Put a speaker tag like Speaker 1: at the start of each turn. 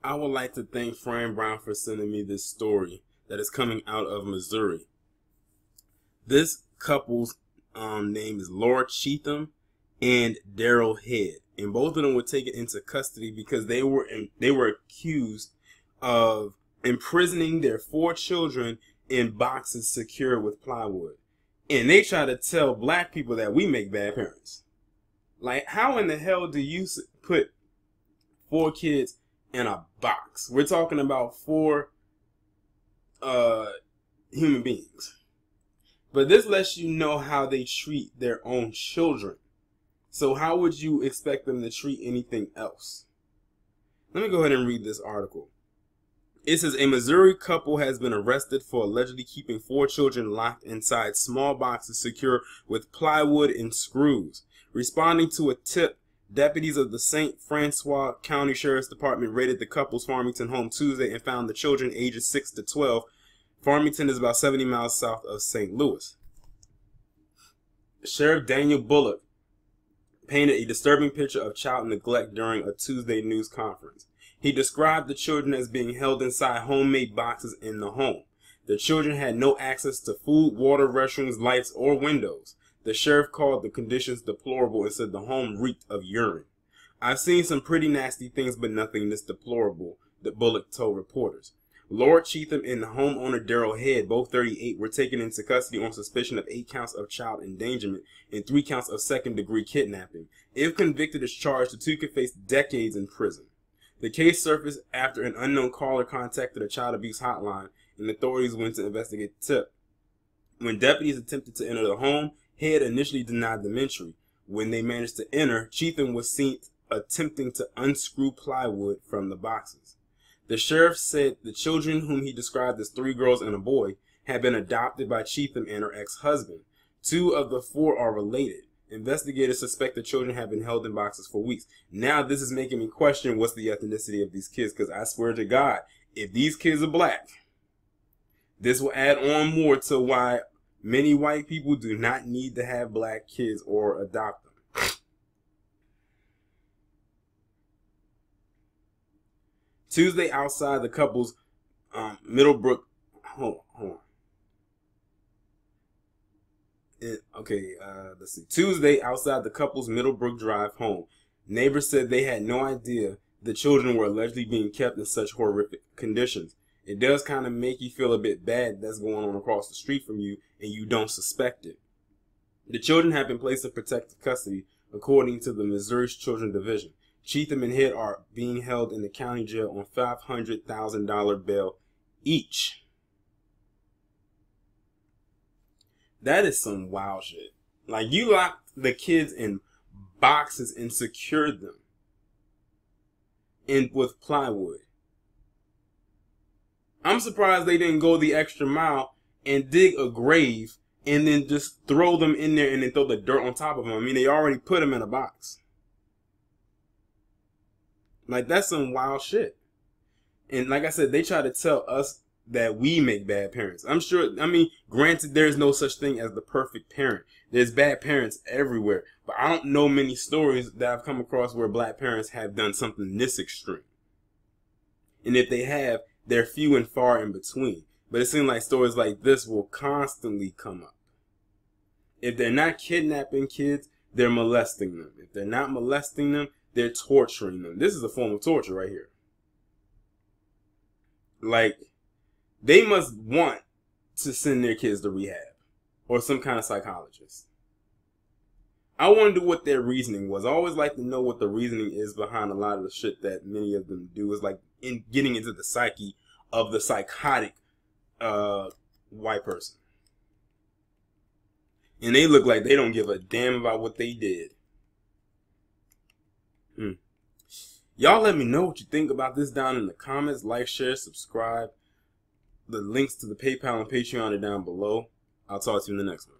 Speaker 1: I would like to thank Fran Brown for sending me this story that is coming out of Missouri. This couple's name is Laura Cheatham and Daryl Head, and both of them were taken into custody because they were accused of imprisoning their 4 children in boxes secured with plywood. And they try to tell black people that we make bad parents. Like, how in the hell do you put 4 kids in a box? We're talking about 4 human beings. But this lets you know how they treat their own children. So how would you expect them to treat anything else? Let me go ahead and read this article. It says, a Missouri couple has been arrested for allegedly keeping 4 children locked inside small boxes secured with plywood and screws. Responding to a tip, deputies of the St. Francois County Sheriff's Department raided the couple's Farmington home Tuesday and found the children ages 6 to 12. Farmington is about 70 miles south of St. Louis. Sheriff Daniel Bullock painted a disturbing picture of child neglect during a Tuesday news conference. He described the children as being held inside homemade boxes in the home. The children had no access to food, water, restrooms, lights, or windows. The sheriff called the conditions deplorable and said the home reeked of urine. I've seen some pretty nasty things, but nothing this deplorable, the Bullock told reporters. Laura Cheatham and the homeowner Daryl Head, both 38, were taken into custody on suspicion of 8 counts of child endangerment and 3 counts of second-degree kidnapping. If convicted as charged, the 2 could face decades in prison. The case surfaced after an unknown caller contacted a child abuse hotline, and authorities went to investigate the tip. When deputies attempted to enter the home, Head initially denied them entry. When they managed to enter, Cheatham was seen attempting to unscrew plywood from the boxes. The sheriff said the children, whom he described as 3 girls and a boy, had been adopted by Cheatham and her ex-husband. 2 of the 4 are related. Investigators suspect the children have been held in boxes for weeks. Now this is making me question what's the ethnicity of these kids, because I swear to God, if these kids are black, this will add on more to why many white people do not need to have black kids or adopt them. Tuesday, outside the couple's Middlebrook home. Let's see. Tuesday, outside the couple's Middlebrook Drive home, neighbors said they had no idea the children were allegedly being kept in such horrific conditions. It does kind of make you feel a bit bad that's going on across the street from you and you don't suspect it. The children have been placed in protective custody, according to the Missouri Children's Division. Cheatham and Head are being held in the county jail on $500,000 bail each. That is some wild shit. Like, you locked the kids in boxes and secured them with plywood. I'm surprised they didn't go the extra mile and dig a grave and then just throw them in there and then throw the dirt on top of them. I mean, they already put them in a box. Like, that's some wild shit. And like I said, they try to tell us that we make bad parents. I'm sure, I mean, granted, there's no such thing as the perfect parent. There's bad parents everywhere. But I don't know many stories that I've come across where black parents have done something this extreme. And if they have, they're few and far in between. But it seems like stories like this will constantly come up. If they're not kidnapping kids, they're molesting them. If they're not molesting them, they're torturing them. This is a form of torture right here. Like, they must want to send their kids to rehab or some kind of psychologist. I wonder what their reasoning was. I always like to know what the reasoning is behind a lot of the shit that many of them do. Is like in getting into the psyche of the psychotic white person. And they look like they don't give a damn about what they did. Y'all let me know what you think about this down in the comments. Like, share, subscribe. The links to the PayPal and Patreon are down below. I'll talk to you in the next one.